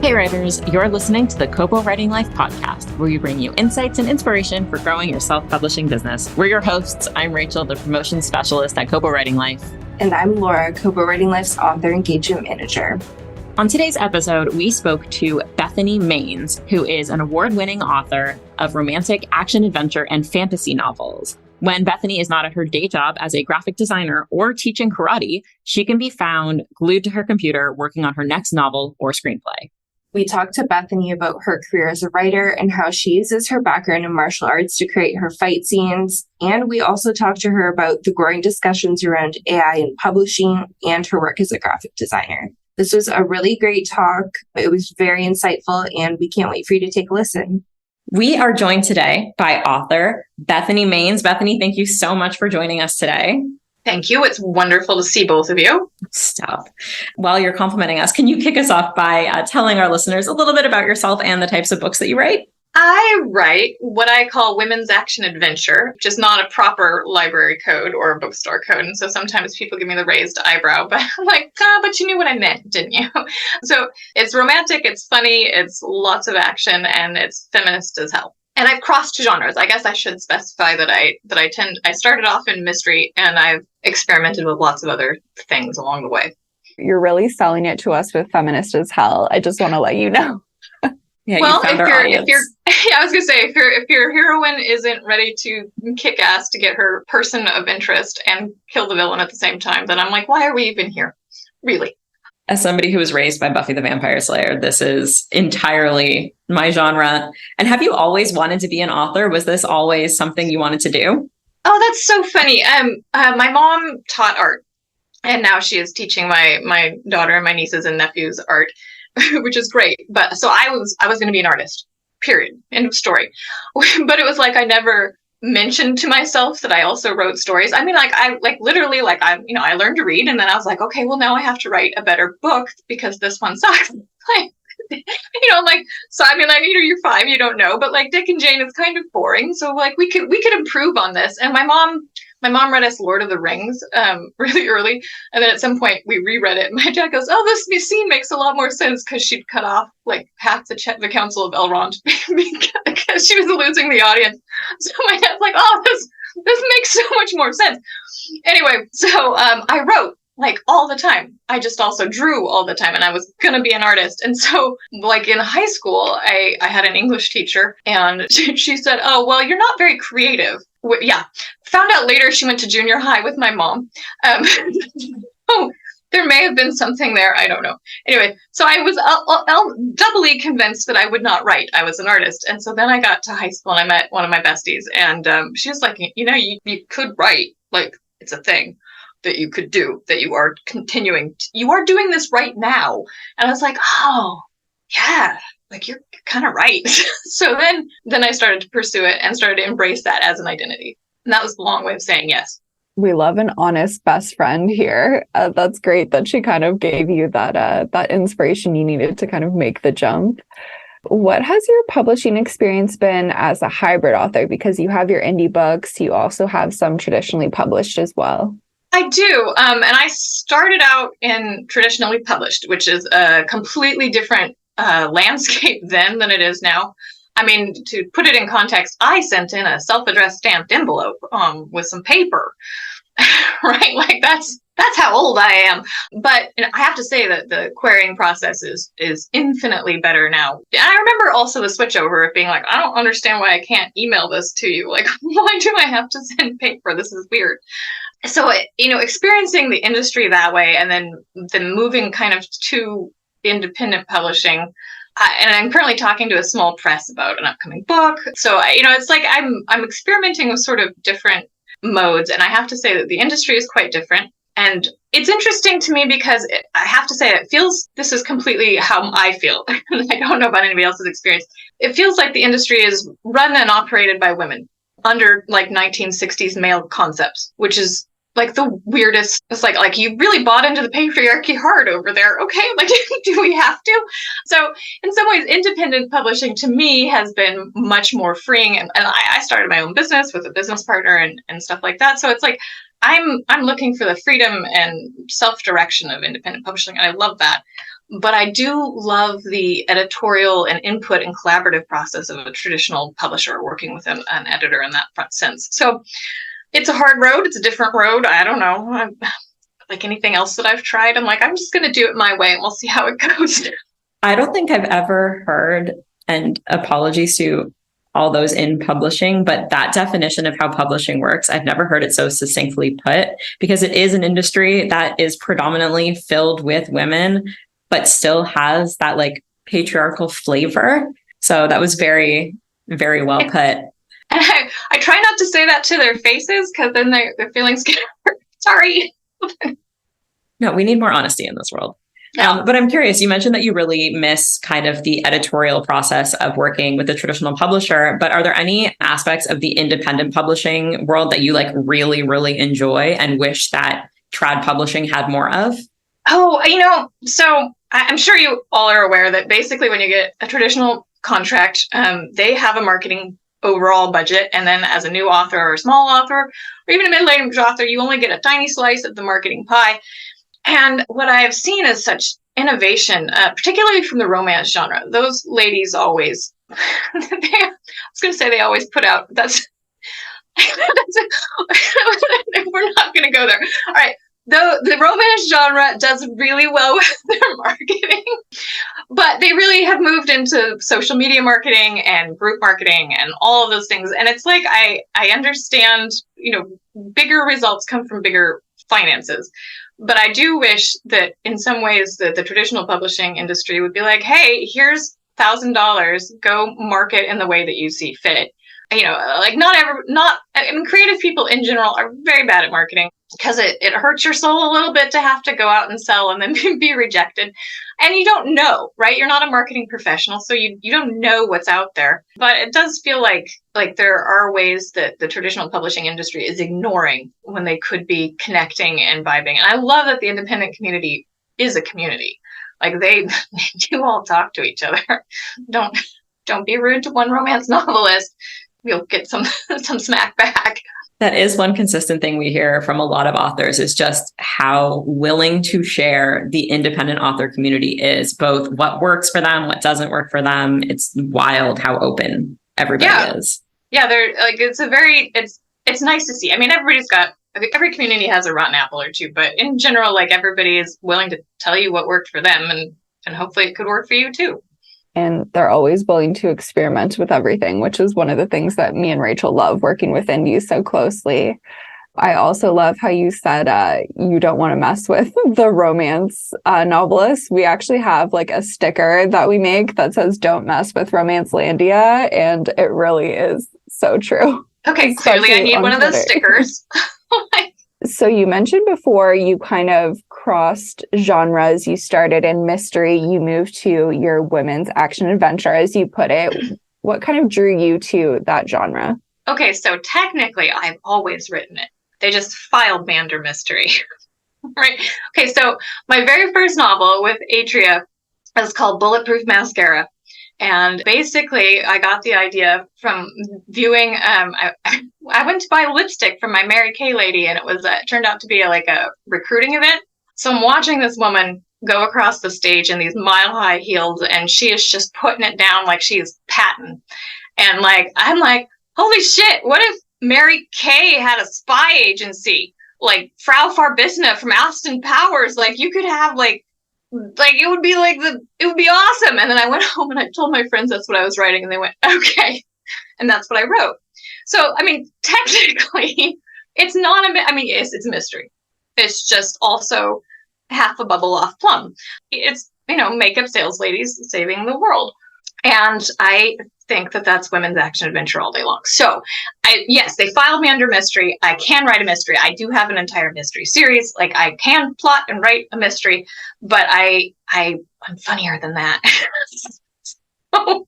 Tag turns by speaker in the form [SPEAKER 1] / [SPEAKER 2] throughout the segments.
[SPEAKER 1] Hey writers, you're listening to the Kobo Writing Life podcast, where we bring you insights and inspiration for growing your self-publishing business. We're your hosts. I'm Rachel, the promotion specialist at Kobo Writing Life.
[SPEAKER 2] And I'm Laura, Kobo Writing Life's author engagement manager.
[SPEAKER 1] On today's episode, we spoke to Bethany Maines, who is an award-winning author of romantic, action-adventure, and fantasy novels. When Bethany is not at her day job as a graphic designer or teaching karate, she can be found glued to her computer working on her next novel or screenplay.
[SPEAKER 2] We talked to Bethany about her career as a writer and how she uses her background in martial arts to create her fight scenes. And we also talked to her about the growing discussions around AI in publishing and her work as a graphic designer. This was a really great talk. It was very insightful, and we can't wait for you to take a listen.
[SPEAKER 1] We are joined today by author Bethany Maines. Bethany, thank you so much for joining us today.
[SPEAKER 3] Thank you. It's wonderful to see both of you.
[SPEAKER 1] Stop. While you're complimenting us, can you kick us off by telling our listeners a little bit about yourself and the types of books that you write?
[SPEAKER 3] I write what I call women's action adventure, which is not a proper library code or a bookstore code. And so sometimes people give me the raised eyebrow, but I'm like, but you knew what I meant, didn't you? So it's romantic, it's funny, it's lots of action, and it's feminist as hell. And I've crossed genres. I guess I should specify that I started off in mystery, and I've experimented with lots of other things along the way.
[SPEAKER 4] You're really selling it to us with feminist as hell. I just want to let you know.
[SPEAKER 1] Yeah,
[SPEAKER 3] well, if you're, I was gonna say, if your heroine isn't ready to kick ass to get her person of interest and kill the villain at the same time, then I'm like, why are we even here? Really?
[SPEAKER 1] As somebody who was raised by Buffy the Vampire Slayer, this is entirely my genre. And have you always wanted to be an author? Was this always something you wanted to do?
[SPEAKER 3] Oh, that's so funny. My mom taught art, and now she is teaching my daughter and my nieces and nephews art, which is great. But so I was going to be an artist, period. End of story. But it was like I never mentioned to myself that I also wrote stories. I mean, I learned to read, and then I was like, okay, well, now I have to write a better book because this one sucks. You're 5, you don't know, but like Dick and Jane is kind of boring. So like we could improve on this. And my mom read us Lord of the Rings really early, and then at some point we reread it. And my dad goes, "Oh, this scene makes a lot more sense," because she'd cut off like half the Council of Elrond because she was losing the audience. So my dad's like, "Oh, this makes so much more sense." Anyway, so I wrote like all the time. I just also drew all the time, and I was gonna be an artist. And so like in high school, I had an English teacher, and she said, "Oh, well, you're not very creative." Yeah. Found out later she went to junior high with my mom. Oh, there may have been something there. I don't know. Anyway, so I was doubly convinced that I would not write. I was an artist. And so then I got to high school, and I met one of my besties, and she was like, you could write. Like, it's a thing that you could do, that you are you are doing this right now. And I was like, oh, yeah. Like, you're kind of right. So then I started to pursue it and started to embrace that as an identity. And that was the long way of saying yes.
[SPEAKER 4] We love an honest best friend here. That's great that she kind of gave you that inspiration you needed to kind of make the jump. What has your publishing experience been as a hybrid author? Because you have your indie books, you also have some traditionally published as well.
[SPEAKER 3] I do. And I started out in traditionally published, which is a completely different landscape then than it is now. I mean, to put it in context, I sent in a self-addressed stamped envelope with some paper, right? Like that's how old I am. But I have to say that the querying process is infinitely better now. And I remember also the switch over of being like, I don't understand why I can't email this to you. Like, why do I have to send paper? This is weird. So, experiencing the industry that way, and then moving kind of to independent publishing, and I'm currently talking to a small press about an upcoming book. So, it's like I'm experimenting with sort of different modes, and I have to say that the industry is quite different. And it's interesting to me because I have to say this is completely how I feel. I don't know about anybody else's experience. It feels like the industry is run and operated by women under like 1960s male concepts, which is like the weirdest. It's like you really bought into the patriarchy hard over there. Okay, like do we have to? So in some ways, independent publishing to me has been much more freeing. And I started my own business with a business partner and stuff like that. So it's like I'm looking for the freedom and self-direction of independent publishing, and I love that. But I do love the editorial and input and collaborative process of a traditional publisher working with an editor in that front sense. So it's a hard road. It's a different road. I don't know. Like anything else that I've tried, I'm like, I'm just going to do it my way and we'll see how it goes.
[SPEAKER 1] I don't think I've ever heard, and apologies to all those in publishing, but that definition of how publishing works, I've never heard it so succinctly put, because it is an industry that is predominantly filled with women, but still has that like patriarchal flavor. So that was very, very well put.
[SPEAKER 3] And I try not to say that to their faces, because then their feelings get hurt. Sorry.
[SPEAKER 1] No, we need more honesty in this world.
[SPEAKER 3] Yeah.
[SPEAKER 1] But I'm curious, you mentioned that you really miss kind of the editorial process of working with a traditional publisher, but are there any aspects of the independent publishing world that you like really, really enjoy and wish that trad publishing had more of?
[SPEAKER 3] Oh, so I'm sure you all are aware that basically when you get a traditional contract, they have a marketing overall budget. And then as a new author or a small author, or even a middle-aged author, you only get a tiny slice of the marketing pie. And what I've seen is such innovation, particularly from the romance genre. Those ladies always, I was going to say they always put out, we're not going to go there. All right. The romance genre does really well with their marketing, but they really have moved into social media marketing and group marketing and all of those things. And it's like, I understand, bigger results come from bigger finances. But I do wish that in some ways that the traditional publishing industry would be like, hey, here's $1,000, go market in the way that you see fit. Creative people in general are very bad at marketing because it hurts your soul a little bit to have to go out and sell and then be rejected. And you don't know, right? You're not a marketing professional, so you don't know what's out there. But it does feel like there are ways that the traditional publishing industry is ignoring when they could be connecting and vibing. And I love that the independent community is a community. Like they do all talk to each other. Don't be rude to one romance novelist. You'll get some smack back.
[SPEAKER 1] That is one consistent thing we hear from a lot of authors, is just how willing to share the independent author community is, both what works for them, what doesn't work for them. It's wild how open everybody is.
[SPEAKER 3] Yeah, they're like, it's nice to see. I mean, every community has a rotten apple or two, but in general, like everybody is willing to tell you what worked for them, and hopefully it could work for you too.
[SPEAKER 4] And they're always willing to experiment with everything, which is one of the things that me and Rachel love working with indie so closely. I also love how you said you don't want to mess with the romance novelists. We actually have like a sticker that we make that says "Don't mess with Romancelandia," and it really is so true.
[SPEAKER 3] Okay, clearly I need one of those stickers.
[SPEAKER 4] So you mentioned before you kind of crossed genres. You started in mystery. You moved to your women's action adventure, as you put it. What kind of drew you to that genre?
[SPEAKER 3] Okay, so technically I've always written it. They just filed me under mystery. Right? Okay, so my very first novel with Atria is called Bulletproof Mascara. And basically, I got the idea from viewing. I went to buy lipstick from my Mary Kay lady, and it turned out to be like a recruiting event. So I'm watching this woman go across the stage in these mile-high heels, and she is just putting it down like she's Patton. And I'm like, holy shit! What if Mary Kay had a spy agency, like Frau Farbissina from Austin Powers? Like you could have it would be it would be awesome. And then I went home and I told my friends that's what I was writing, and they went, okay. And that's what I wrote. So, I mean, technically it's not yes, it's a mystery. It's just also half a bubble off plum. It's, makeup sales ladies saving the world. And I think that that's women's action adventure all day long. So yes, they filed me under mystery. I can write a mystery. I do have an entire mystery series. Like I can plot and write a mystery, but I'm funnier than that. So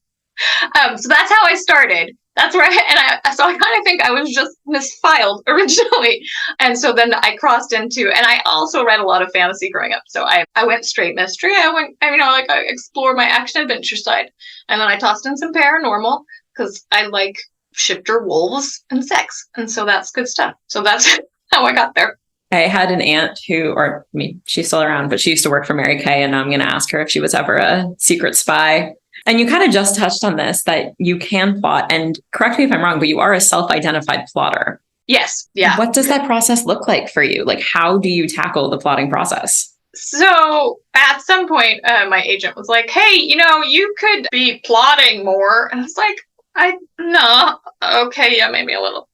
[SPEAKER 3] that's how I started. That's where I kind of think I was just misfiled originally. And so then I crossed into, and I also read a lot of fantasy growing up. So I went straight mystery. I explore my action adventure side. And then I tossed in some paranormal because I like shifter wolves and sex. And so that's good stuff. So that's how I got there.
[SPEAKER 1] I had an aunt who, or I mean, she's still around, but she used to work for Mary Kay, and I'm going to ask her if she was ever a secret spy. And you kind of just touched on this, that you can plot, and correct me if I'm wrong, but you are a self-identified plotter.
[SPEAKER 3] Yes. Yeah.
[SPEAKER 1] What does that process look like for you? Like, how do you tackle the plotting process?
[SPEAKER 3] So at some point, my agent was like, hey, you could be plotting more. And I was like, no, okay, yeah, maybe a little.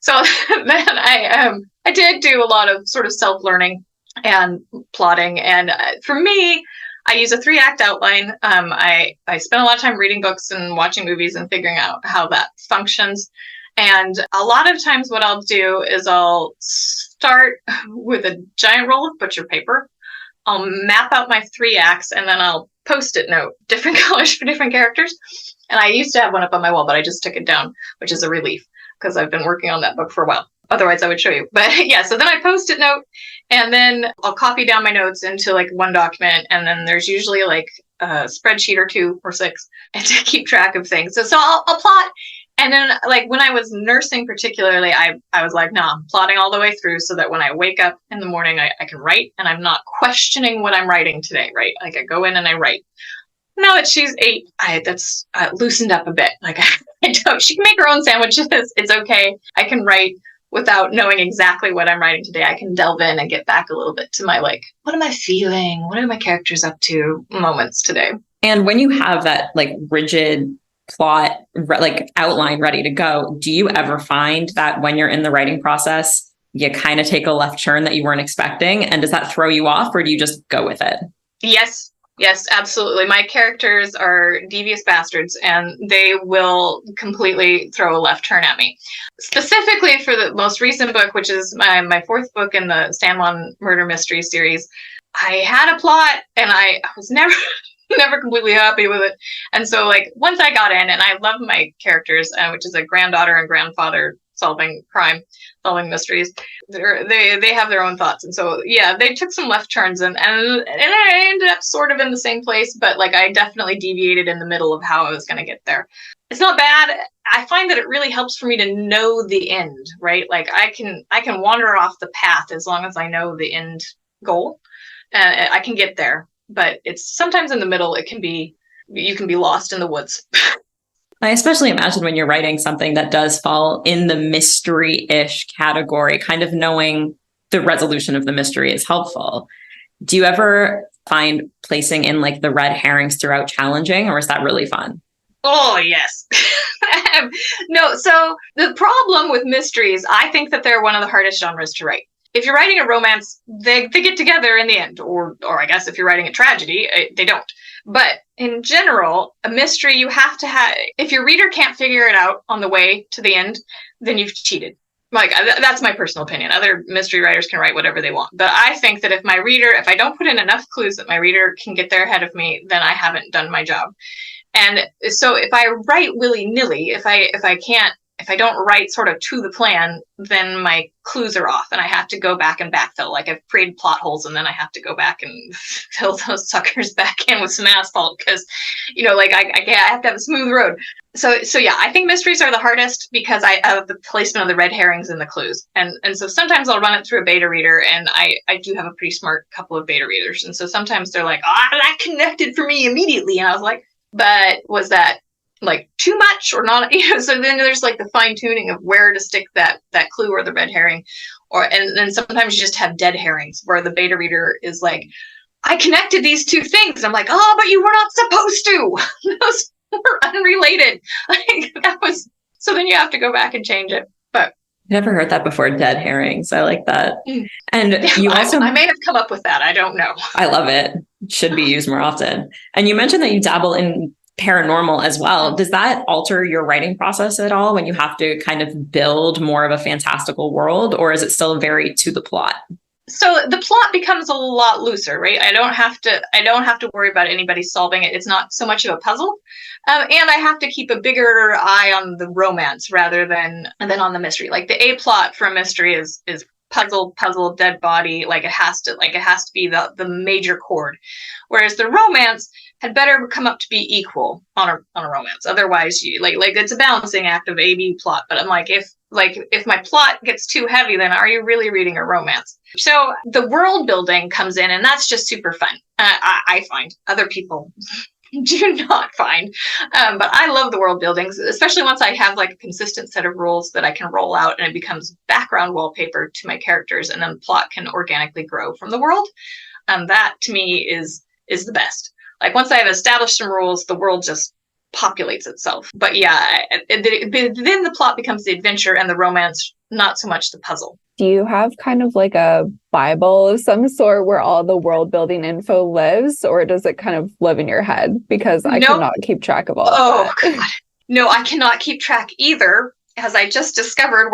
[SPEAKER 3] So then I did do a lot of sort of self-learning and plotting. And for me, I use a 3-act outline. I spend a lot of time reading books and watching movies and figuring out how that functions. And a lot of times what I'll do is I'll start with a giant roll of butcher paper. I'll map out my 3 acts, and then I'll post-it note different colors for different characters. And I used to have one up on my wall, but I just took it down, which is a relief because I've been working on that book for a while. Otherwise, I would show you. But yeah, so then I post-it note, and then I'll copy down my notes into like one document. And then there's usually like a spreadsheet or 2 or 6 and to keep track of things. So I'll plot. And then like when I was nursing particularly, I was like, no, I'm plotting all the way through so that when I wake up in the morning, I can write and I'm not questioning what I'm writing today, right? Like I go in and I write. Now that she's 8, that's loosened up a bit. Like she can make her own sandwiches. It's okay. I can write without knowing exactly what I'm writing today. I can delve in and get back a little bit to my like, what am I feeling? What are my characters up to moments today?
[SPEAKER 1] And when you have that like rigid plot, like outline ready to go, do you ever find that when you're in the writing process, you kind of take a left turn that you weren't expecting? And does that throw you off, or do you just go with it? Yes, absolutely. My characters are devious bastards, and they will completely throw a left turn at me. Specifically for the most recent book, which is my 4th book in the San Juan Murder Mystery series, I had a plot, and I was never completely happy with it. And so like once I got in, and I love my characters, which is a granddaughter and grandfather solving mysteries. They have their own thoughts. And so, yeah, they took some left turns and I ended up sort of in the same place, but like I definitely deviated in the middle of how I was going to get there. It's not bad. I find that it really helps for me to know the end, right? Like I can wander off the path as long as I know the end goal, and I can get there. But it's sometimes in the middle, you can be lost in the woods. I especially imagine when you're writing something that does fall in the mystery-ish category, kind of knowing the resolution of the mystery is helpful. Do you ever find placing in like the red herrings throughout challenging, or is that really fun?
[SPEAKER 3] Oh, yes. No, so the problem with mysteries, I think that they're one of the hardest genres to write. If you're writing a romance, they get together in the end, or I guess if you're writing a tragedy, they don't. But in general, a mystery, you have to have, if your reader can't figure it out on the way to the end, then you've cheated. Like, that's my personal opinion. Other mystery writers can write whatever they want. But I think that if I don't put in enough clues that my reader can get there ahead of me, then I haven't done my job. And so if I write willy-nilly, if I don't write sort of to the plan, then my clues are off and I have to go back and backfill. Like I've created plot holes and then I have to go back and fill those suckers back in with some asphalt because, like I have to have a smooth road. So yeah, I think mysteries are the hardest because of the placement of the red herrings and the clues. And so sometimes I'll run it through a beta reader, and I do have a pretty smart couple of beta readers. And so sometimes they're like, that connected for me immediately. And I was like, but was that like too much or not? So then there's like the fine tuning of where to stick that clue or the red herring, and then sometimes you just have dead herrings where the beta reader is like, I connected these 2 things. I'm like, oh, but you were not supposed to. Those were unrelated. So then you have to go back and change it. But
[SPEAKER 1] never heard that before. Dead herrings. I like that. And you also,
[SPEAKER 3] I may have come up with that. I don't know.
[SPEAKER 1] I love it. Should be used more often. And you mentioned that you dabble in paranormal as well. Does that alter your writing process at all when you have to kind of build more of a fantastical world, or is it still very to the plot?
[SPEAKER 3] So the plot becomes a lot looser, right? I don't have to worry about anybody solving it. It's not so much of a puzzle. And I have to keep a bigger eye on the romance rather than on the mystery. Like the A plot for a mystery is puzzle, dead body. Like it has to be the major chord. Whereas the romance had better come up to be equal on a romance. Otherwise, you like it's a balancing act of A, B plot. But I'm like, if like, if my plot gets too heavy, then are you really reading a romance? So the world building comes in, and that's just super fun. I find other people do not find. But I love the world buildings, especially once I have like a consistent set of rules that I can roll out and it becomes background wallpaper to my characters, and then the plot can organically grow from the world. That to me is the best. Like once I have established some rules, the world just populates itself. But yeah, then the plot becomes the adventure and the romance, not so much the puzzle.
[SPEAKER 4] Do you have kind of like a Bible of some sort where all the world building info lives, or does it kind of live in your head? Because I cannot keep track of all of that.
[SPEAKER 3] God. No, I cannot keep track either, as I just discovered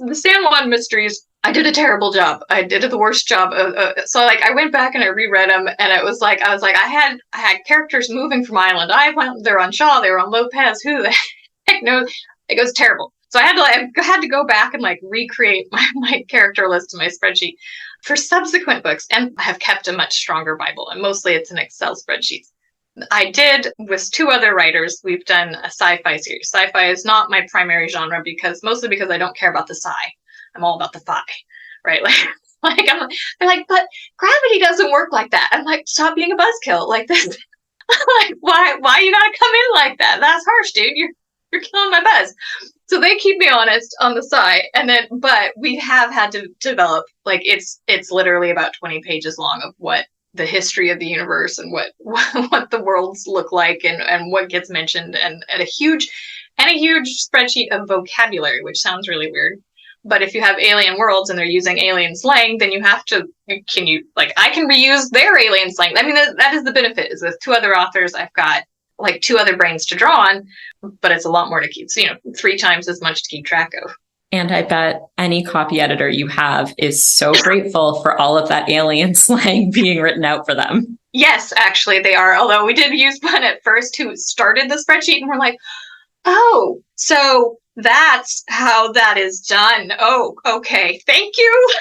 [SPEAKER 3] the San Juan mysteries, I did a terrible job. I did the worst job. So like I went back and I reread them, and I was like, I had characters moving from Island Island. They're on Shaw. They were on Lopez. Who the heck knows? It goes terrible. So I had to go back and like recreate my character list in my spreadsheet for subsequent books, and I have kept a much stronger Bible, and mostly it's an Excel spreadsheet. I did with 2 other writers. We've done a sci-fi series. Sci-fi is not my primary genre mostly because I don't care about the sci. I'm all about the fi, right? They're like, but gravity doesn't work like that. I'm like, stop being a buzzkill like this. Like, why you gotta come in like that? That's harsh, dude. You're killing my buzz. So they keep me honest on the side, but we have had to develop, like, it's literally about 20 pages long of what the history of the universe and what the worlds look like and what gets mentioned, and a huge spreadsheet of vocabulary, which sounds really weird. But if you have alien worlds and they're using alien slang, then I can reuse their alien slang. I mean, that is the benefit, is with 2 other authors, I've got like 2 other brains to draw on, but it's a lot more to keep, 3 times as much to keep track of.
[SPEAKER 1] And I bet any copy editor you have is so grateful for all of that alien slang being written out for them.
[SPEAKER 3] Yes, actually they are. Although we did use one at first who started the spreadsheet and we're like, oh, so that's how that is done. Oh, okay. Thank you.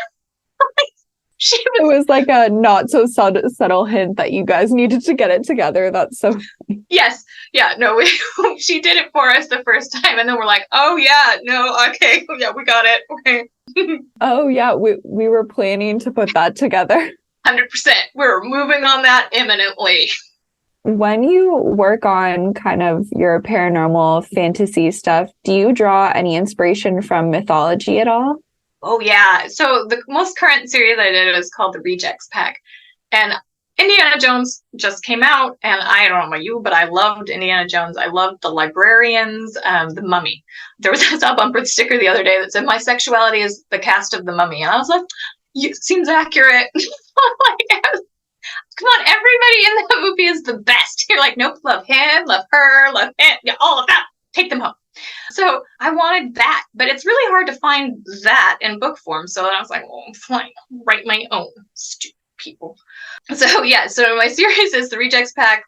[SPEAKER 4] It was like a not so subtle hint that you guys needed to get it together. That's so funny.
[SPEAKER 3] Yes. Yeah. No, she did it for us the first time. And then we're like, oh, yeah. No. Okay. Yeah, we got it. Okay.
[SPEAKER 4] Oh, yeah. We were planning to put that together.
[SPEAKER 3] 100%. We're moving on that imminently.
[SPEAKER 4] When you work on kind of your paranormal fantasy stuff, do you draw any inspiration from mythology at all?
[SPEAKER 3] Oh, yeah. So the most current series I did was called The Rejects Pack. And Indiana Jones just came out. And I don't know about you, but I loved Indiana Jones. I loved the librarians, the Mummy. There was a bumper sticker the other day that said, my sexuality is the cast of the Mummy. And I was like, seems accurate. Come on, everybody in that movie is the best. You're like, nope, love him, love her, love him, yeah, all of that. Take them home. So I wanted that, but it's really hard to find that in book form. So I was like, well, fine, write my own, stupid people. So yeah, so my series is The Rejects Pack.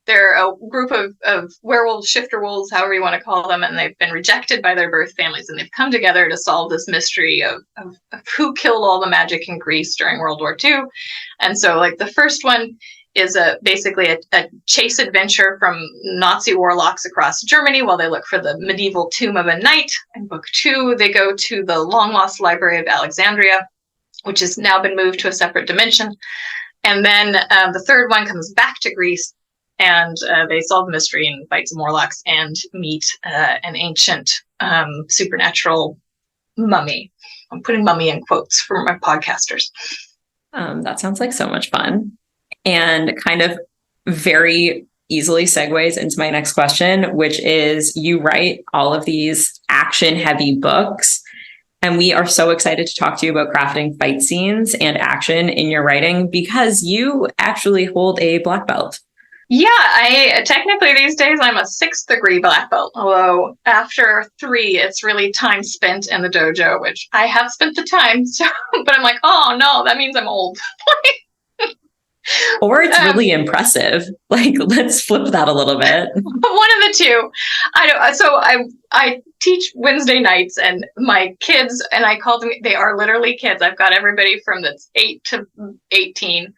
[SPEAKER 3] They're a group of werewolves, shifter wolves, however you want to call them, and they've been rejected by their birth families, and they've come together to solve this mystery of who killed all the magic in Greece during World War II. And so, like, the first one is basically a chase adventure from Nazi warlocks across Germany while they look for the medieval tomb of a knight. In book 2, they go to the long-lost Library of Alexandria, which has now been moved to a separate dimension. And then the third one comes back to Greece, and they solve the mystery and fight some warlocks and meet an ancient supernatural mummy. I'm putting mummy in quotes for my podcasters.
[SPEAKER 1] That sounds like so much fun, and kind of very easily segues into my next question, which is, you write all of these action-heavy books, and we are so excited to talk to you about crafting fight scenes and action in your writing because you actually hold a black belt.
[SPEAKER 3] Yeah, I technically these days I'm a 6th degree black belt, although after 3, it's really time spent in the dojo, which I have spent the time, so, but I'm like, oh no, that means I'm old.
[SPEAKER 1] Or it's really impressive. Like, let's flip that a little bit.
[SPEAKER 3] One of the two. I teach Wednesday nights, and my kids, and I call them, they are literally kids. I've got everybody from that's 8 to 18.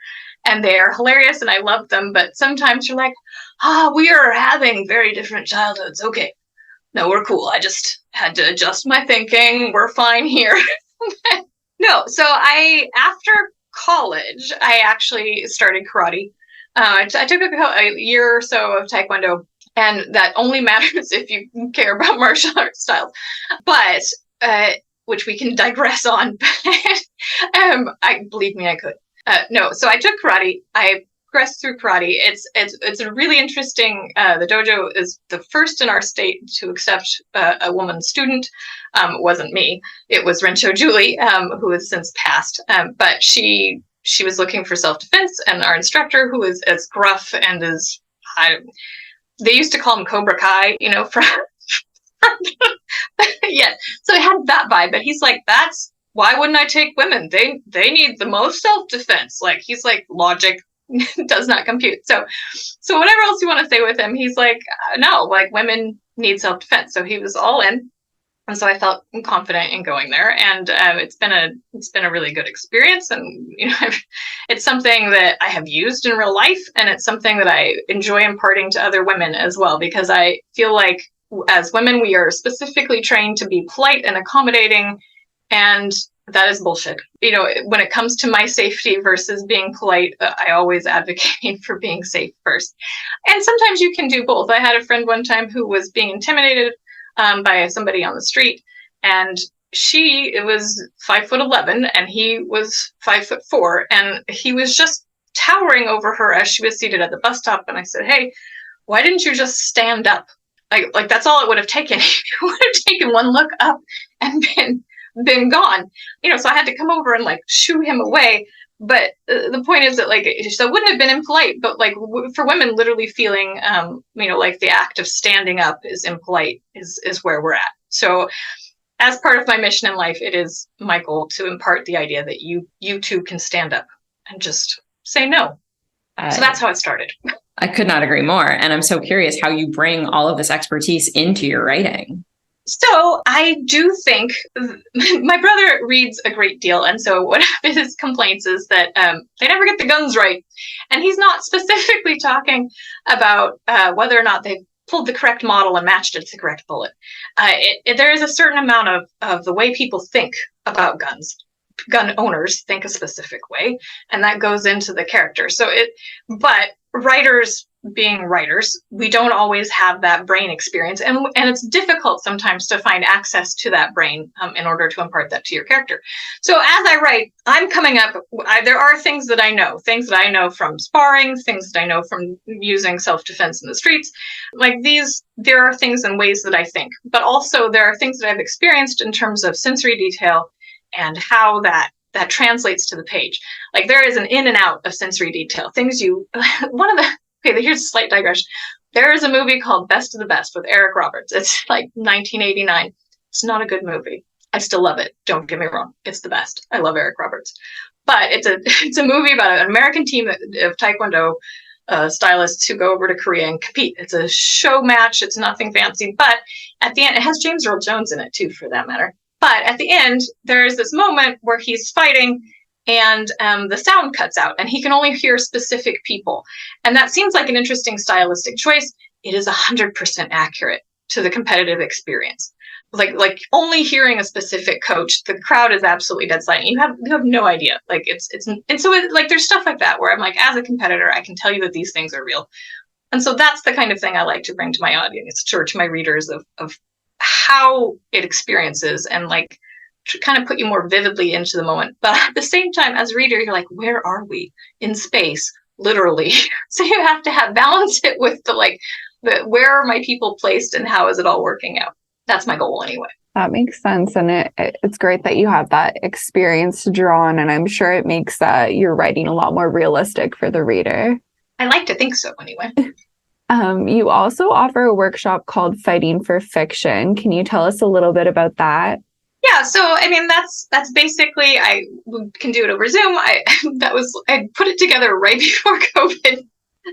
[SPEAKER 3] And they are hilarious, and I love them. But sometimes you're like, we are having very different childhoods. Okay, no, we're cool. I just had to adjust my thinking. We're fine here. No, so after college, I actually started karate. I took a year or so of Taekwondo, and that only matters if you care about martial arts styles. But, which we can digress on. Believe me, I could. No, so I took karate. I progressed through karate. It's a really interesting. The dojo is the first in our state to accept a woman student. It wasn't me. It was Rencho Julie, who has since passed. But she was looking for self-defense, and our instructor, who is as gruff and as they used to call him Cobra Kai, from yeah. So it had that vibe, but he's like, why wouldn't I take women? They need the most self-defense. Like, he's like, logic does not compute. So whatever else you want to say with him, he's like, no, like, women need self-defense. So he was all in. And so I felt confident in going there, and it's been a really good experience. And it's something that I have used in real life, and it's something that I enjoy imparting to other women as well, because I feel like as women, we are specifically trained to be polite and accommodating, and that is bullshit. When it comes to my safety versus being polite, I always advocate for being safe first. And sometimes you can do both. I had a friend one time who was being intimidated by somebody on the street, and it was 5'11" and he was 5'4", and he was just towering over her as she was seated at the bus stop. And I said, hey, why didn't you just stand up? Like that's all it would have taken. It would have taken one look up and been gone. So I had to come over and like shoo him away. But the point is that, like, so it wouldn't have been impolite, but like for women, literally feeling, like the act of standing up is impolite is where we're at. So as part of my mission in life, it is my goal to impart the idea that you too can stand up and just say no. So that's how it started.
[SPEAKER 1] I could not agree more. And I'm so curious how you bring all of this expertise into your writing.
[SPEAKER 3] So I do think my brother reads a great deal. And so one of his complaints is that they never get the guns right. And he's not specifically talking about whether or not they pulled the correct model and matched it to the correct bullet. There is a certain amount of the way people think about guns. Gun owners think a specific way, and that goes into the character. But writers being writers, we don't always have that brain experience, and it's difficult sometimes to find access to that brain in order to impart that to your character. So as I write, I'm coming up, there are things that I know from sparring, things that I know from using self-defense in the streets. Like there are things and ways that I think, but also there are things that I've experienced in terms of sensory detail and how that translates to the page. Like, there is an in and out of sensory detail. Here's a slight digression. There is a movie called Best of the Best with Eric Roberts. It's like 1989. It's not a good movie. I still love it. Don't get me wrong. It's the best. I love Eric Roberts. But it's a movie about an American team of Taekwondo stylists who go over to Korea and compete. It's a show match. It's nothing fancy. But at the end, it has James Earl Jones in it too, for that matter. But at the end, there is this moment where he's fighting and the sound cuts out and he can only hear specific people. And that seems like an interesting stylistic choice. It is 100% accurate to the competitive experience. Like only hearing a specific coach, the crowd is absolutely dead silent. You have no idea. Like there's stuff like that where I'm like, as a competitor, I can tell you that these things are real. And so that's the kind of thing I like to bring to my audience, to my readers, of how it experiences, and like to kind of put you more vividly into the moment. But at the same time, as a reader, you're like, where are we in space? Literally. So you have to balance it with where are my people placed and how is it all working out? That's my goal anyway.
[SPEAKER 4] That makes sense. And it's great that you have that experience to draw on. And I'm sure it makes your writing a lot more realistic for the reader.
[SPEAKER 3] I like to think so anyway.
[SPEAKER 4] You also offer a workshop called Fighting for Fiction. Can you tell us a little bit about that?
[SPEAKER 3] Yeah, so I mean that's basically, I can do it over Zoom. I put it together right before COVID.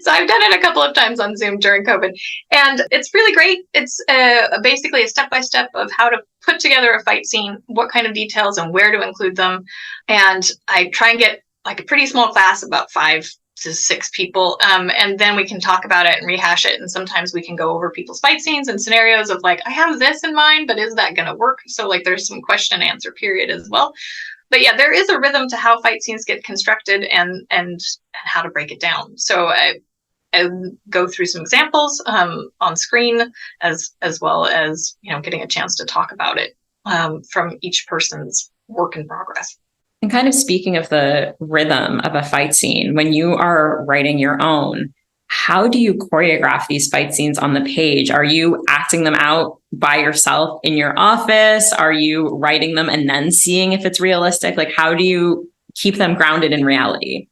[SPEAKER 3] So I've done it a couple of times on Zoom during COVID, and it's really great. It's basically a step-by-step of how to put together a fight scene, what kind of details and where to include them. And I try and get like a pretty small class, about 5 to 6 people. And then we can talk about it and rehash it. And sometimes we can go over people's fight scenes and scenarios of like, I have this in mind, but is that going to work? So like there's some question and answer period as well. But yeah, there is a rhythm to how fight scenes get constructed and how to break it down. So I go through some examples on screen as well as, getting a chance to talk about it from each person's work in progress.
[SPEAKER 1] And kind of speaking of the rhythm of a fight scene, when you are writing your own, how do you choreograph these fight scenes on the page? Are you acting them out by yourself in your office? Are you writing them and then seeing if it's realistic? Like, how do you keep them grounded in reality?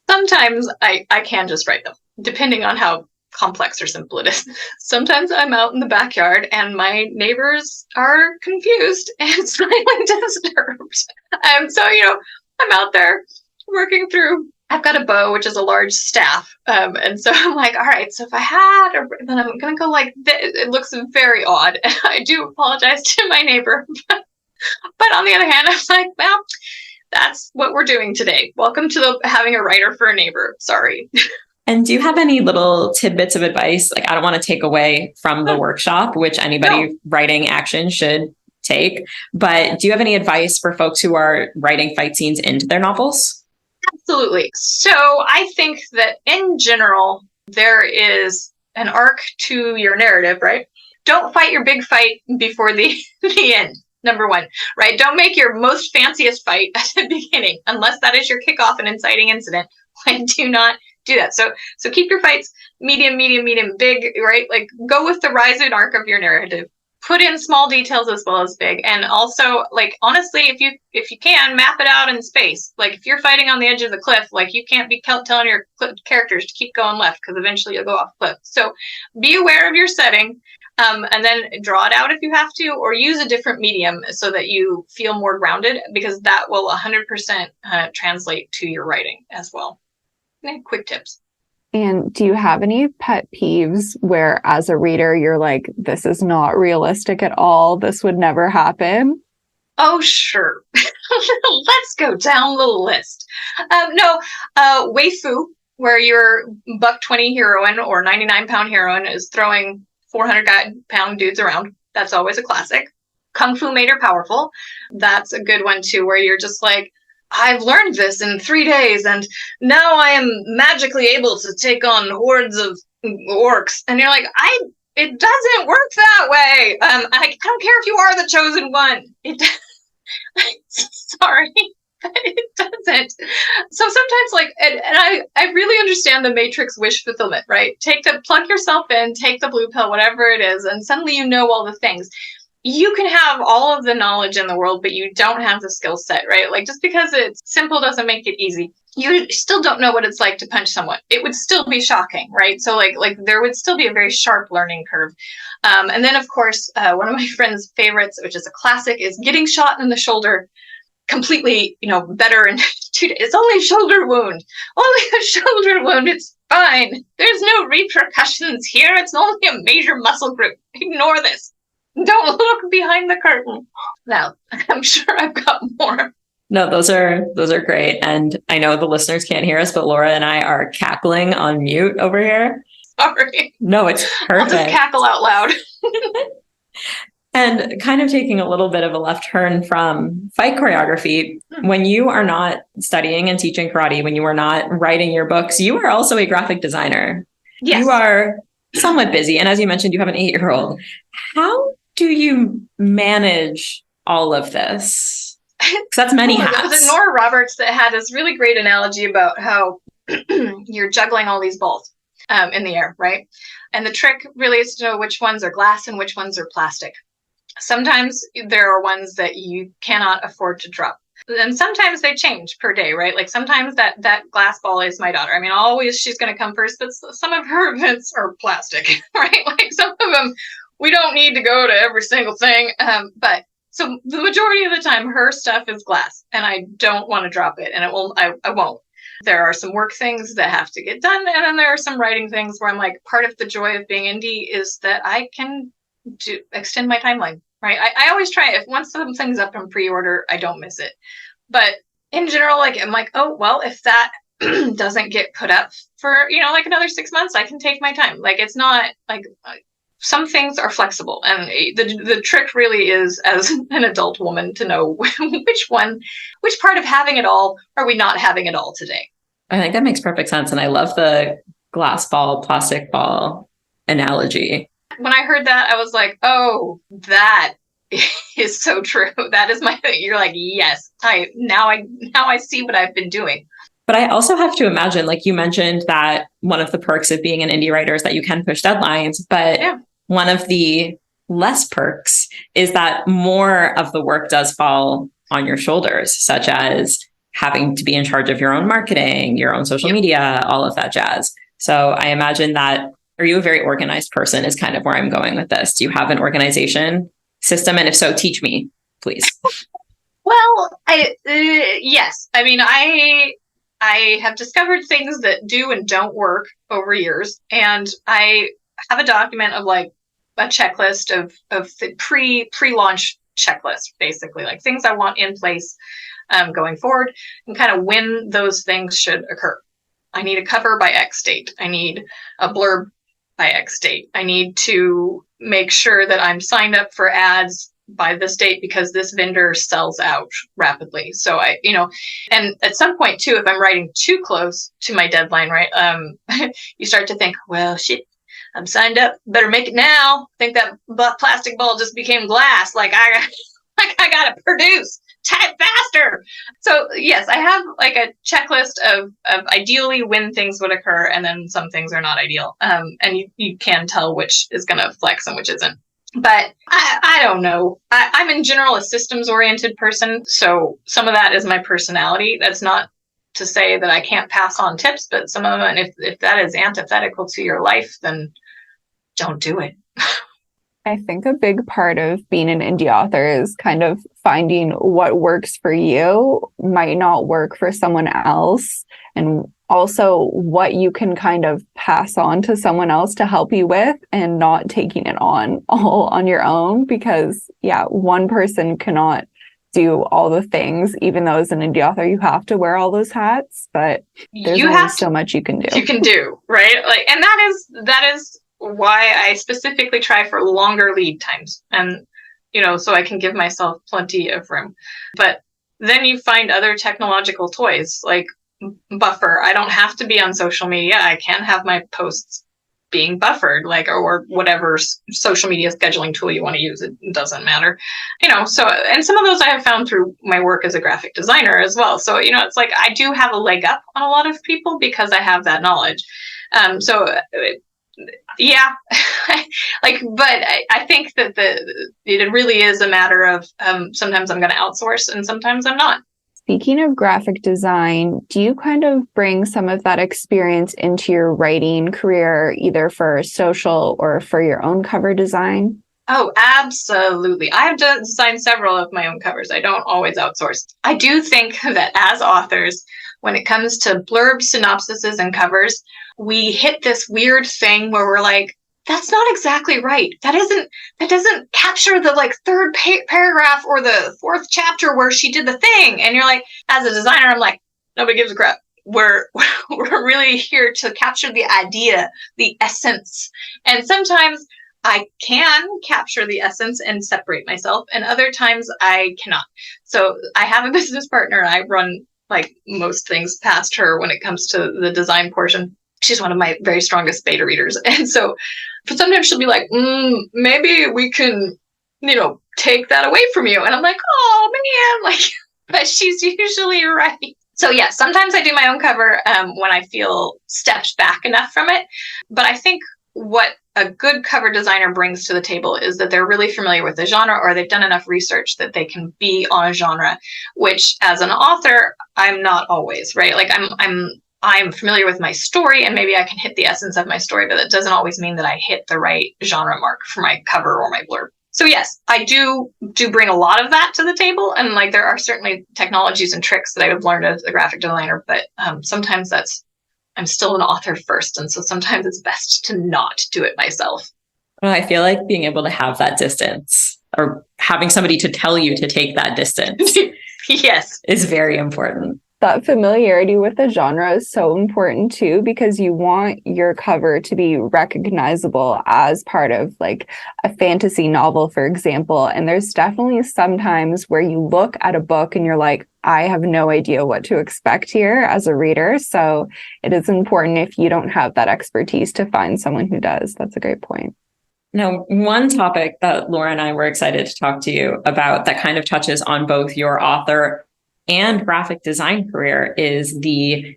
[SPEAKER 3] Sometimes I can just write them, depending on how complex or simple it is. Sometimes I'm out in the backyard and my neighbors are confused and slightly disturbed. So, I'm out there working through. I've got a bow, which is a large staff. And so I'm like, all right, so if I had, then I'm going to go like this. It looks very odd. And I do apologize to my neighbor. But on the other hand, I'm like, well, that's what we're doing today. Welcome to having a writer for a neighbor. Sorry.
[SPEAKER 1] And do you have any little tidbits of advice? Like, I don't want to take away from the workshop, which anybody writing action should take. But do you have any advice for folks who are writing fight scenes into their novels?
[SPEAKER 3] Absolutely. So I think that in general, there is an arc to your narrative, right? Don't fight your big fight before the end. Number one, right? Don't make your most fanciest fight at the beginning, unless that is your kickoff and inciting incident. Like, do not do that. So keep your fights medium, big, right? Like, go with the rise and arc of your narrative. Put in small details as well as big. And also, like, honestly, if you can, map it out in space. Like, if you're fighting on the edge of the cliff, like, you can't be telling your characters to keep going left because eventually you'll go off the cliff. So be aware of your setting. And then draw it out if you have to, or use a different medium so that you feel more grounded, because that will 100% translate to your writing as well. Quick tips.
[SPEAKER 4] And do you have any pet peeves where as a reader, you're like, this is not realistic at all. This would never happen?
[SPEAKER 3] Oh, sure. Let's go down the list. Waifu, where your $120 heroine or 99-pound heroine is throwing 400-pound dudes around. That's always a classic. Kung Fu made her powerful. That's a good one too, where you're just like, I've learned this in 3 days, and now I am magically able to take on hordes of orcs. And you're like, it doesn't work that way. I don't care if you are the chosen one. Sorry, but it doesn't. So sometimes, like, and I really understand the Matrix wish fulfillment, right? Plug yourself in, take the blue pill, whatever it is, and suddenly you know all the things. You can have all of the knowledge in the world, but you don't have the skill set, right? Like, just because it's simple doesn't make it easy. You still don't know what it's like to punch someone. It would still be shocking, right? So like there would still be a very sharp learning curve. And then, of course, one of my friend's favorites, which is a classic, is getting shot in the shoulder completely, better in 2 days. It's only a shoulder wound. Only a shoulder wound. It's fine. There's no repercussions here. It's only a major muscle group. Ignore this. Don't look behind the curtain. Now, I'm sure I've got more.
[SPEAKER 1] No, those are great. And I know the listeners can't hear us, but Laura and I are cackling on mute over here.
[SPEAKER 3] Sorry.
[SPEAKER 1] No, it's perfect.
[SPEAKER 3] I'll just cackle out loud.
[SPEAKER 1] And kind of taking a little bit of a left turn from fight choreography, when you are not studying and teaching karate, when you are not writing your books, you are also a graphic designer.
[SPEAKER 3] Yes.
[SPEAKER 1] You are somewhat busy. And as you mentioned, you have an 8-year-old. How do you manage all of this? Because that's many hats.
[SPEAKER 3] It was Nora Roberts that had this really great analogy about how you're juggling all these balls in the air, right? And the trick really is to know which ones are glass and which ones are plastic. Sometimes there are ones that you cannot afford to drop. And sometimes they change per day, right? Like sometimes that glass ball is my daughter. I mean, always she's going to come first, but some of her events are plastic, right? Like some of them, we don't need to go to every single thing. But so the majority of the time, her stuff is glass, and I don't want to drop it, and I won't. There are some work things that have to get done, and then there are some writing things where I'm like, part of the joy of being indie is that I can extend my timeline, right? I always try, if once something's up in pre-order, I don't miss it. But in general, like I'm like, oh, well, if that doesn't get put up for, like another 6 months, I can take my time. Like, it's not like some things are flexible. And the trick really is, as an adult woman, to know which part of having it all are we not having it all today.
[SPEAKER 1] I think that makes perfect sense. And I love the glass ball, plastic ball analogy.
[SPEAKER 3] When I heard that, I was like, oh, that is so true. That is my thing. You're like, yes, now I see what I've been doing.
[SPEAKER 1] But I also have to imagine, like you mentioned, that one of the perks of being an indie writer is that you can push deadlines. But one of the less perks is that more of the work does fall on your shoulders, such as having to be in charge of your own marketing, your own social media, all of that jazz. So I imagine that, are you a very organized person is kind of where I'm going with this. Do you have an organization system? And if so, teach me, please.
[SPEAKER 3] Well, yes. I mean, I have discovered things that do and don't work over years. And I have a document of like a checklist of the pre-launch checklist, basically, like things I want in place going forward, and kind of when those things should occur. I need a cover by X date. I need a blurb by X date. I need to make sure that I'm signed up for ads by this date because this vendor sells out rapidly. So and at some point too, if I'm writing too close to my deadline, right, you start to think, well, shit, I'm signed up. Better make it now. I think that plastic ball just became glass. Like I gotta produce. Type faster. So yes, I have like a checklist of ideally when things would occur, and then some things are not ideal. And you can tell which is going to flex and which isn't. But I don't know. I'm in general a systems oriented person. So some of that is my personality. That's not to say that I can't pass on tips, but some of them, if that is antithetical to your life, then don't do it.
[SPEAKER 4] I think a big part of being an indie author is kind of finding what works for you might not work for someone else, and also what you can kind of pass on to someone else to help you with, and not taking it on all on your own, because one person cannot do all the things. Even though as an indie author you have to wear all those hats, but there's only so much you can do.
[SPEAKER 3] Right? Like, and that is why I specifically try for longer lead times, and so I can give myself plenty of room. But then you find other technological toys like Buffer. I don't have to be on social media. I can have my posts being buffered, like, or whatever social media scheduling tool you want to use. It doesn't matter, so, and some of those I have found through my work as a graphic designer as well. So, it's like I do have a leg up on a lot of people because I have that knowledge. But I think that it really is a matter of sometimes I'm going to outsource and sometimes I'm not.
[SPEAKER 4] Speaking of graphic design, do you kind of bring some of that experience into your writing career, either for social or for your own cover design?
[SPEAKER 3] Oh, absolutely. I've designed several of my own covers. I don't always outsource. I do think that as authors, when it comes to blurbs, synopsises, and covers, we hit this weird thing where we're like, that's not exactly right. That doesn't capture the third paragraph or the fourth chapter where she did the thing. And you're like, as a designer, I'm like, nobody gives a crap. We're really here to capture the idea, the essence. And sometimes I can capture the essence and separate myself, and other times I cannot. So I have a business partner. I run like most things past her when it comes to the design portion. She's one of my very strongest beta readers. And so sometimes she'll be like, maybe we can, take that away from you. And I'm like, oh man, but she's usually right. So yeah, sometimes I do my own cover when I feel stepped back enough from it. But I think what a good cover designer brings to the table is that they're really familiar with the genre, or they've done enough research that they can be on a genre, which as an author, I'm not always, right? Like I'm familiar with my story, and maybe I can hit the essence of my story, but that doesn't always mean that I hit the right genre mark for my cover or my blurb. So yes, I do bring a lot of that to the table, and there are certainly technologies and tricks that I have learned as a graphic designer, but sometimes I'm still an author first, and so sometimes it's best to not do it myself.
[SPEAKER 1] Well, I feel like being able to have that distance, or having somebody to tell you to take that distance
[SPEAKER 3] yes,
[SPEAKER 1] is very important.
[SPEAKER 4] That familiarity with the genre is so important too, because you want your cover to be recognizable as part of like a fantasy novel, for example. And there's definitely some times where you look at a book and you're like, I have no idea what to expect here as a reader. So it is important, if you don't have that expertise, to find someone who does. That's a great point.
[SPEAKER 1] Now, one topic that Laura and I were excited to talk to you about that kind of touches on both your author and graphic design career is the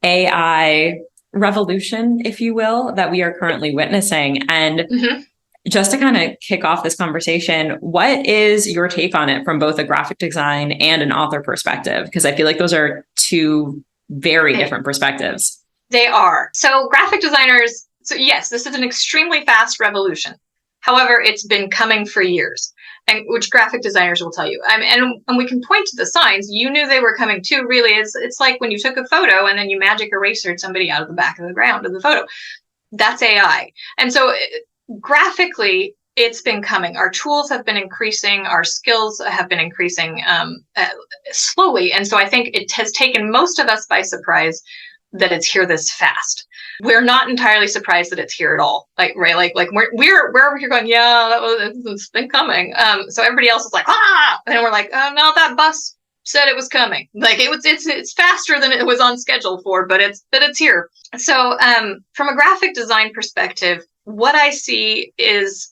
[SPEAKER 1] AI revolution, if you will, that we are currently witnessing. And just to kind of kick off this conversation, what is your take on it from both a graphic design and an author perspective? Because I feel like those are two very different perspectives.
[SPEAKER 3] They are. So graphic designers, so yes, this is an extremely fast revolution. However, it's been coming for years, and which graphic designers will tell you. And we can point to the signs. You knew they were coming too, really. It's like when you took a photo and then you magic erasered somebody out of the back of the ground of the photo. That's AI. And so graphically, it's been coming. Our tools have been increasing. Our skills have been increasing slowly. And so I think it has taken most of us by surprise that it's here this fast. We're not entirely surprised that it's here at all. Like, right? Like we're over here going, yeah, it's been coming. So everybody else is like, and we're like, oh no, that bus said it was coming. Like it's faster than it was on schedule for, but it's here. So from a graphic design perspective, what I see is,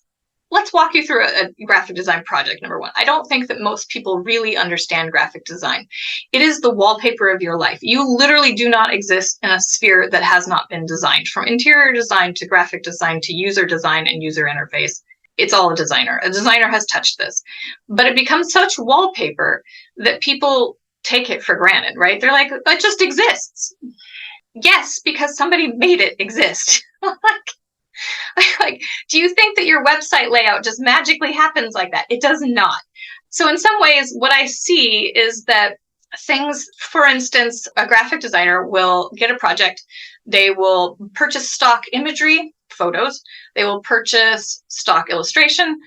[SPEAKER 3] let's walk you through a graphic design project, number one. I don't think that most people really understand graphic design. It is the wallpaper of your life. You literally do not exist in a sphere that has not been designed. From interior design to graphic design to user design and user interface, it's all a designer. A designer has touched this. But it becomes such wallpaper that people take it for granted, right? They're like, it just exists. Yes, because somebody made it exist. Like, do you think that your website layout just magically happens like that? It does not. So in some ways, what I see is that things, for instance, a graphic designer will get a project. They will purchase stock imagery, photos. They will purchase stock illustration,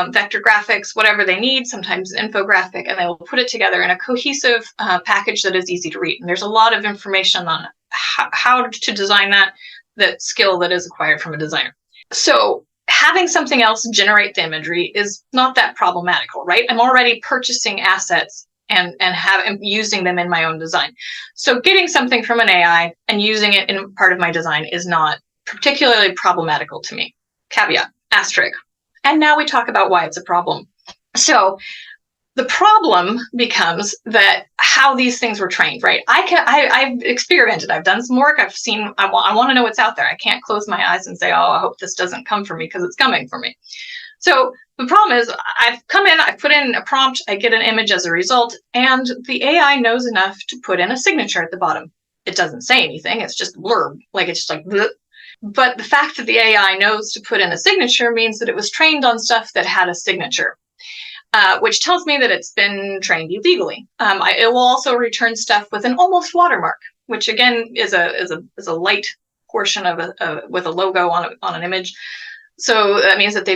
[SPEAKER 3] vector graphics, whatever they need, sometimes infographic, and they will put it together in a cohesive package that is easy to read. And there's a lot of information on how to design that skill that is acquired from a designer. So having something else generate the imagery is not that problematical, right? I'm already purchasing assets and using them in my own design. So getting something from an AI and using it in part of my design is not particularly problematical to me. Caveat, asterisk. And now we talk about why it's a problem. So the problem becomes that how these things were trained, right? I've experimented. I've done some work. I've seen. I want to know what's out there. I can't close my eyes and say, "Oh, I hope this doesn't come for me," because it's coming for me. So the problem is, I've come in. I've put in a prompt. I get an image as a result, and the AI knows enough to put in a signature at the bottom. It doesn't say anything. It's just blurb. Like it's just like. Bleh. But the fact that the AI knows to put in a signature means that it was trained on stuff that had a signature. Which tells me that it's been trained illegally. It will also return stuff with an almost watermark, which again is a light portion of with a logo on an image. So that means that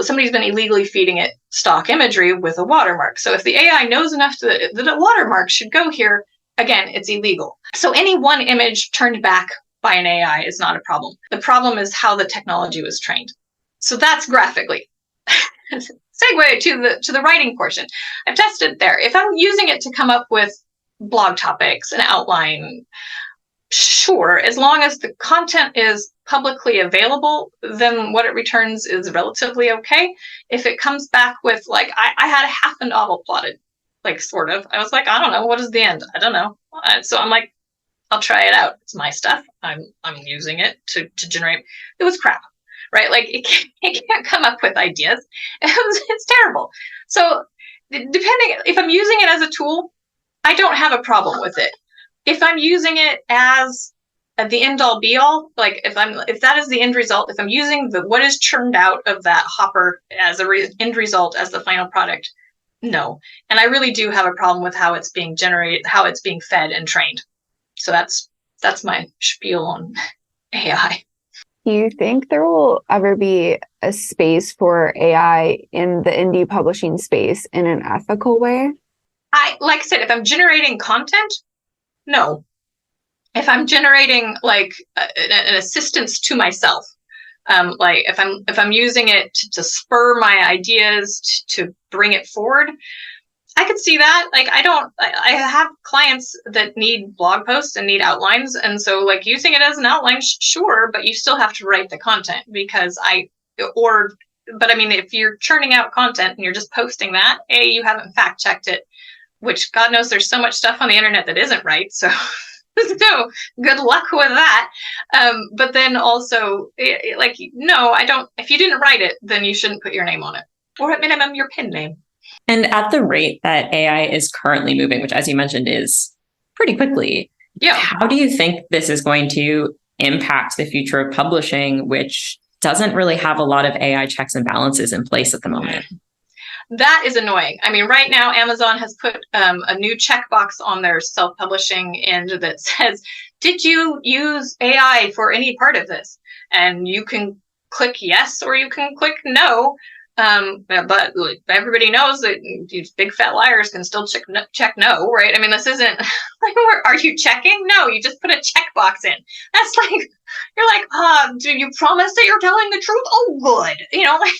[SPEAKER 3] somebody's been illegally feeding it stock imagery with a watermark. So if the AI knows enough that a watermark should go here, again, it's illegal. So any one image turned back by an AI is not a problem. The problem is how the technology was trained. So that's graphically. Segue to the writing portion. I've tested it there. If I'm using it to come up with blog topics, an outline, sure, as long as the content is publicly available, then what it returns is relatively okay. If it comes back with, like, I had half a novel plotted, like, sort of. I was like, I don't know, what is the end? I don't know. So I'm like, I'll try it out. It's my stuff. I'm using it to generate. It was crap. Right? Like it can't come up with ideas. It's terrible. So depending, if I'm using it as a tool, I don't have a problem with it. If I'm using it as the end all be all, like if that is the end result, if I'm using what is churned out of that hopper as end result as the final product, no. And I really do have a problem with how it's being generated, how it's being fed and trained. So that's my spiel on AI.
[SPEAKER 4] Do you think there will ever be a space for AI in the indie publishing space in an ethical way?
[SPEAKER 3] Like I said, if I'm generating content, No. If I'm generating like an assistance to myself, like if I'm using it to spur my ideas, to bring it forward, I could see that. Like, I have clients that need blog posts and need outlines. And so like using it as an outline, sure, but you still have to write the content but I mean, if you're churning out content and you're just posting that, you haven't fact checked it, which God knows there's so much stuff on the internet that isn't right. So no, good luck with that. But then also no, I don't, if you didn't write it, then you shouldn't put your name on it, or at minimum your pen name.
[SPEAKER 1] And at the rate that AI is currently moving, which, as you mentioned, is pretty quickly, how do you think this is going to impact the future of publishing, which doesn't really have a lot of AI checks and balances in place at the moment?
[SPEAKER 3] That is annoying. I mean, right now, Amazon has put a new checkbox on their self-publishing end that says, did you use AI for any part of this? And you can click yes, or you can click no. But everybody knows that these big fat liars can still check no, right? I mean, this isn't like, are you checking? No, you just put a checkbox in. That's like, you're like, do you promise that you're telling the truth? Oh, good. You know, like,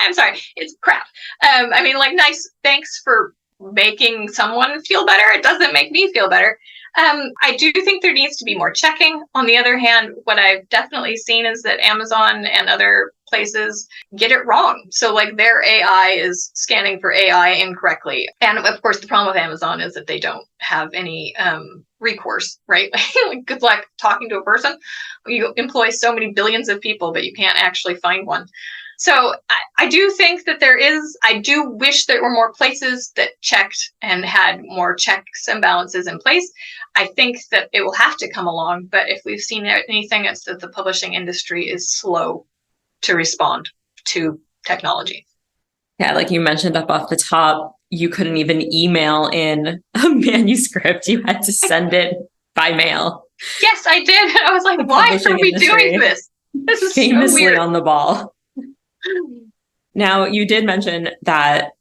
[SPEAKER 3] I'm sorry, it's crap. I mean, like, nice, thanks for making someone feel better. It doesn't make me feel better. I do think there needs to be more checking. On the other hand, what I've definitely seen is that Amazon and other places get it wrong. So like their AI is scanning for AI incorrectly. And of course, the problem with Amazon is that they don't have any recourse, right? Like, good luck talking to a person. You employ so many billions of people, but you can't actually find one. So I do think that I do wish there were more places that checked and had more checks and balances in place. I think that it will have to come along, but if we've seen anything, it's that the publishing industry is slow to respond to technology.
[SPEAKER 1] Yeah, like you mentioned up off the top, you couldn't even email in a manuscript. You had to send it by mail.
[SPEAKER 3] Yes, I did. I was like, why are we doing this? This is
[SPEAKER 1] famously
[SPEAKER 3] so weird.
[SPEAKER 1] On the ball. Now, you did mention that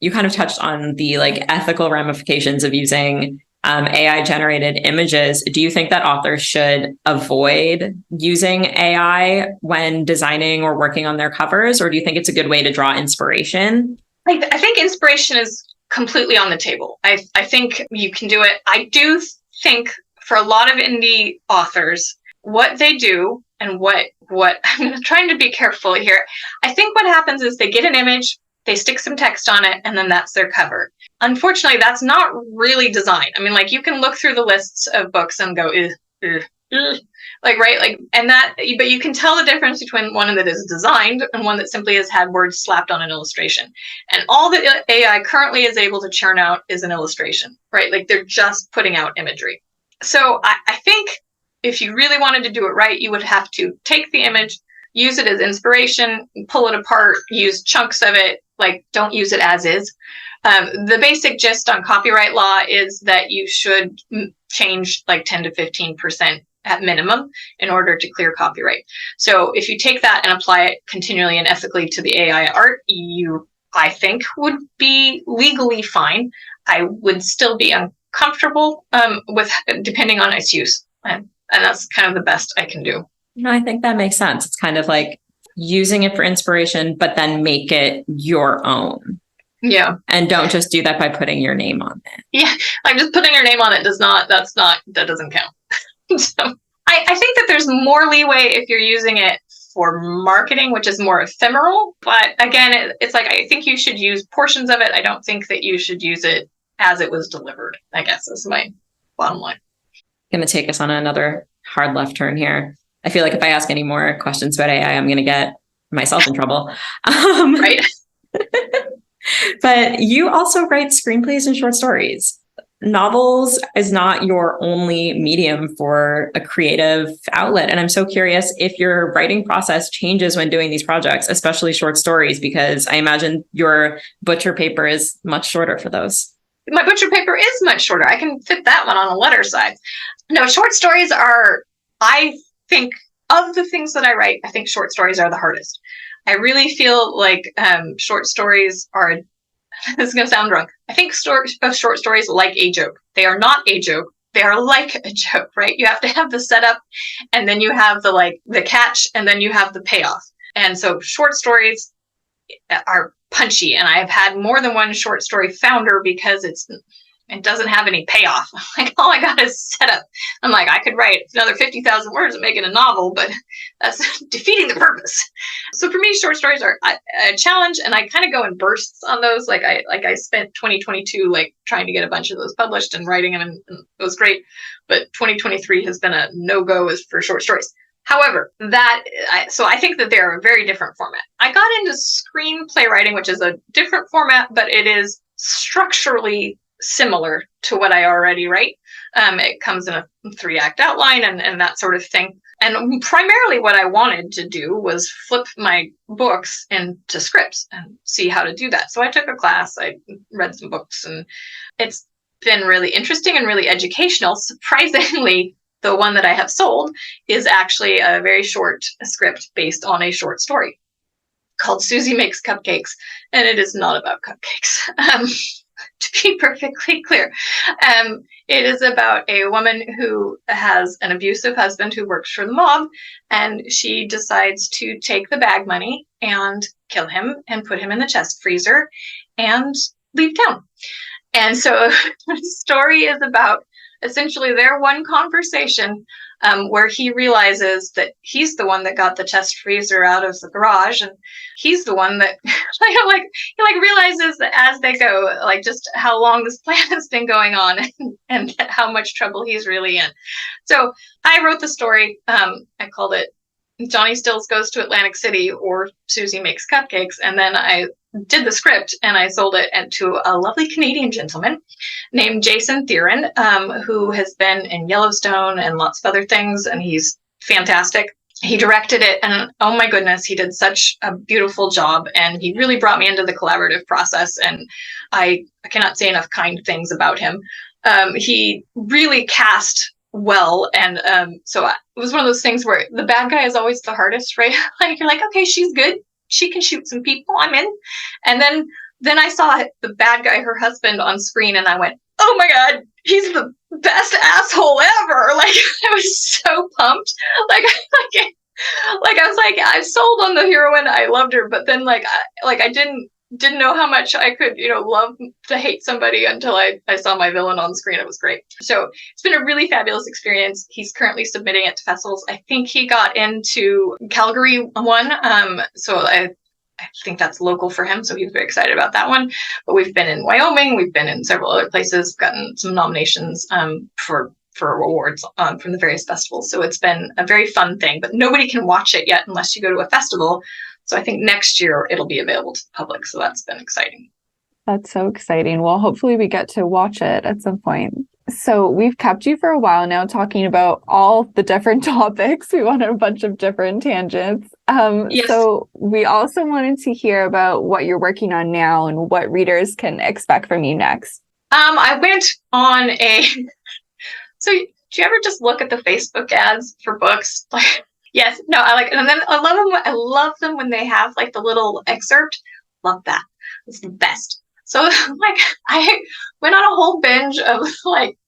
[SPEAKER 1] you kind of touched on the like ethical ramifications of using AI generated images. Do you think that authors should avoid using AI when designing or working on their covers? Or do you think it's a good way to draw inspiration?
[SPEAKER 3] I think inspiration is completely on the table. I think you can do it. I do think for a lot of indie authors, what they do and what I'm trying to be careful here. I think what happens is they get an image, they stick some text on it, and then that's their cover. Unfortunately, that's not really design. I mean, like, you can look through the lists of books and go, like, right? Like, and that, but you can tell the difference between one that is designed and one that simply has had words slapped on an illustration. And all that AI currently is able to churn out is an illustration, right? Like, they're just putting out imagery. So I think if you really wanted to do it right, you would have to take the image, use it as inspiration, pull it apart, use chunks of it, like, don't use it as is. The basic gist on copyright law is that you should change like 10 to 15% at minimum in order to clear copyright. So if you take that and apply it continually and ethically to the AI art, you, I think, would be legally fine. I would still be uncomfortable with, depending on its use. And that's kind of the best I can do.
[SPEAKER 1] No, I think that makes sense. It's kind of like using it for inspiration, but then make it your own.
[SPEAKER 3] Yeah.
[SPEAKER 1] And don't just do that by putting your name on it.
[SPEAKER 3] Yeah. Like, just putting your name on it that doesn't count. So I think that there's more leeway if you're using it for marketing, which is more ephemeral. But again, it's like, I think you should use portions of it. I don't think that you should use it as it was delivered, I guess is my bottom line.
[SPEAKER 1] Going to take us on another hard left turn here. I feel like if I ask any more questions about AI, I'm going to get myself in trouble.
[SPEAKER 3] Right.
[SPEAKER 1] But you also write screenplays and short stories. Novels is not your only medium for a creative outlet. And I'm so curious if your writing process changes when doing these projects, especially short stories, because I imagine your butcher paper is much shorter for those.
[SPEAKER 3] My butcher paper is much shorter. I can fit that one on a letter side. No, short stories are, I think, of the things that I write, I think short stories are the hardest. I really feel like short stories are, this is going to sound wrong. I think of short stories like a joke. They are not a joke. they're like a joke, right? You have to have the setup, and then you have the catch, and then you have the payoff. And so short stories are punchy, and I've had more than one short story founder because it doesn't have any payoff. Like, all I got is setup. I'm like, I could write another 50,000 words and make it a novel, but that's defeating the purpose. So for me, short stories are a challenge, and I kind of go in bursts on those. Like I spent 2022 like trying to get a bunch of those published and writing them, and it was great. But 2023 has been a no-go as for short stories. However, so I think that they're a very different format. I got into screenplay writing, which is a different format, but it is structurally similar to what I already write. It comes in a 3-act outline and that sort of thing. And primarily what I wanted to do was flip my books into scripts and see how to do that. So I took a class, I read some books, and it's been really interesting and really educational. Surprisingly, the one that I have sold is actually a very short script based on a short story called Susie Makes Cupcakes, and it is not about cupcakes. To be perfectly clear, it is about a woman who has an abusive husband who works for the mob, and she decides to take the bag money and kill him and put him in the chest freezer and leave town. And so the story is about essentially their one conversation where he realizes that he's the one that got the chest freezer out of the garage, and he's the one that he realizes that as they go, like, just how long this plan has been going on and how much trouble he's really in. So I wrote the story. I called it Johnny Stills Goes to Atlantic City, or Susie Makes Cupcakes, and then I did the script and I sold it to a lovely Canadian gentleman named Jason Theron, who has been in Yellowstone and lots of other things, and he's fantastic. He directed it, and oh my goodness, he did such a beautiful job, and he really brought me into the collaborative process, and I cannot say enough kind things about him. He really cast well, and so it was one of those things where the bad guy is always the hardest, right? Like, you're like, okay, she's good, she can shoot some people, I'm in. And then I saw the bad guy, her husband, on screen, and I went, oh my God, he's the best asshole ever. Like, I was so pumped. Like I was like, I sold on the heroine, I loved her, but then I didn't know how much I could, love to hate somebody until I saw my villain on screen. It was great. So it's been a really fabulous experience. He's currently submitting it to festivals. I think he got into Calgary one. So I think that's local for him. So he's very excited about that one. But we've been in Wyoming. We've been in several other places, gotten some nominations for awards from the various festivals. So it's been a very fun thing, but nobody can watch it yet unless you go to a festival. So I think next year it'll be available to the public. So that's been exciting.
[SPEAKER 4] That's so exciting. Well, hopefully we get to watch it at some point. So we've kept you for a while now talking about all the different topics. We went on a bunch of different tangents. Yes. So we also wanted to hear about what you're working on now and what readers can expect from you next.
[SPEAKER 3] I went on so do you ever just look at the Facebook ads for books? Yes, no, and then I love them. I love them when they have the little excerpt. Love that. It's the best. So I went on a whole binge of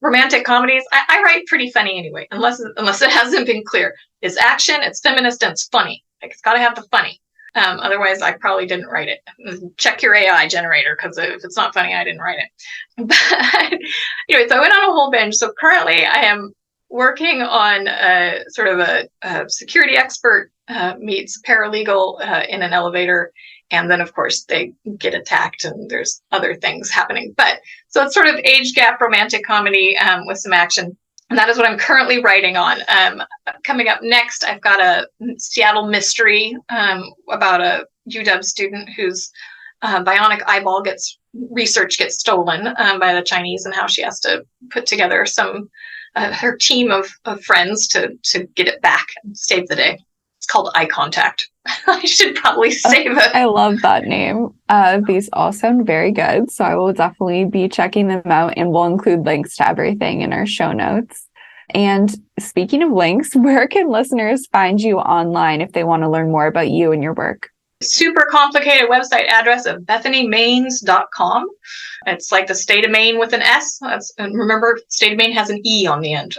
[SPEAKER 3] romantic comedies. I write pretty funny anyway, unless it hasn't been clear. It's action, it's feminist, and it's funny. It's got to have the funny. Otherwise, I probably didn't write it. Check your AI generator, because if it's not funny, I didn't write it. But anyway, so I went on a whole binge. So currently, I am working on sort of a security expert meets paralegal in an elevator. And then, of course, they get attacked and there's other things happening. But so it's sort of age gap romantic comedy with some action. And that is what I'm currently writing on. Coming up next, I've got a Seattle mystery about a UW student whose bionic eyeball gets stolen by the Chinese, and how she has to put together her team of friends to get it back and save the day. It's called Eye Contact. I should probably save it.
[SPEAKER 4] I love that name. These all sound very good. So I will definitely be checking them out, and we'll include links to everything in our show notes. And speaking of links, where can listeners find you online if they want to learn more about you and your work?
[SPEAKER 3] super complicated website address of BethanyMaines.com. It's like the state of Maine with an S. And remember, state of Maine has an E on the end.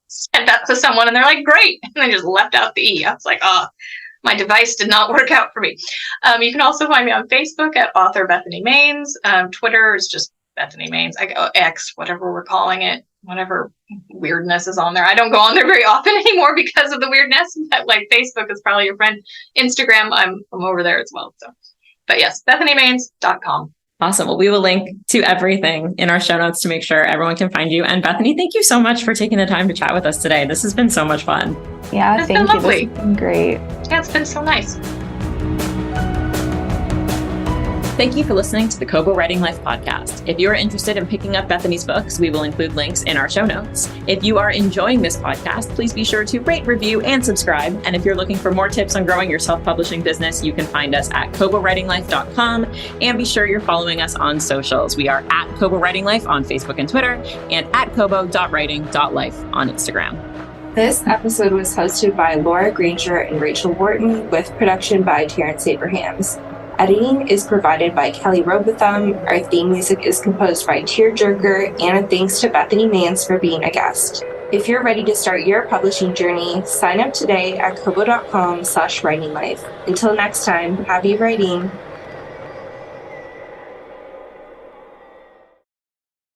[SPEAKER 3] Sent that to someone and they're like, great. And they just left out the E. I was like, my device did not work out for me. You can also find me on Facebook at author Bethany Maines. Twitter is just Bethany Maines. I go X, whatever we're calling it, whatever weirdness is on there. I don't go on there very often anymore because of the weirdness, but like Facebook is probably your friend. Instagram, I'm over there as well. So, but yes, BethanyMaines.com.
[SPEAKER 1] Awesome. Well, we will link to everything in our show notes to make sure everyone can find you. And Bethany, thank you so much for taking the time to chat with us today. This has been so much fun.
[SPEAKER 4] Yeah,
[SPEAKER 3] it's
[SPEAKER 4] thank you.
[SPEAKER 3] Lovely.
[SPEAKER 4] This has been great.
[SPEAKER 3] Yeah, it's been so nice.
[SPEAKER 1] Thank you for listening to the Kobo Writing Life podcast. If you are interested in picking up Bethany's books, we will include links in our show notes. If you are enjoying this podcast, please be sure to rate, review, and subscribe. And if you're looking for more tips on growing your self-publishing business, you can find us at KoboWritingLife.com, and be sure you're following us on socials. We are at Kobo Writing Life on Facebook and Twitter, and at Kobo.writing.life on Instagram.
[SPEAKER 2] This episode was hosted by Laura Granger and Rachel Wharton, with production by Terrence Abrahams. Editing is provided by Kelly Robotham. Our theme music is composed by Tearjerker, and thanks to Bethany Maines for being a guest. If you're ready to start your publishing journey, sign up today at kobo.com/writinglife. Until next time, happy writing.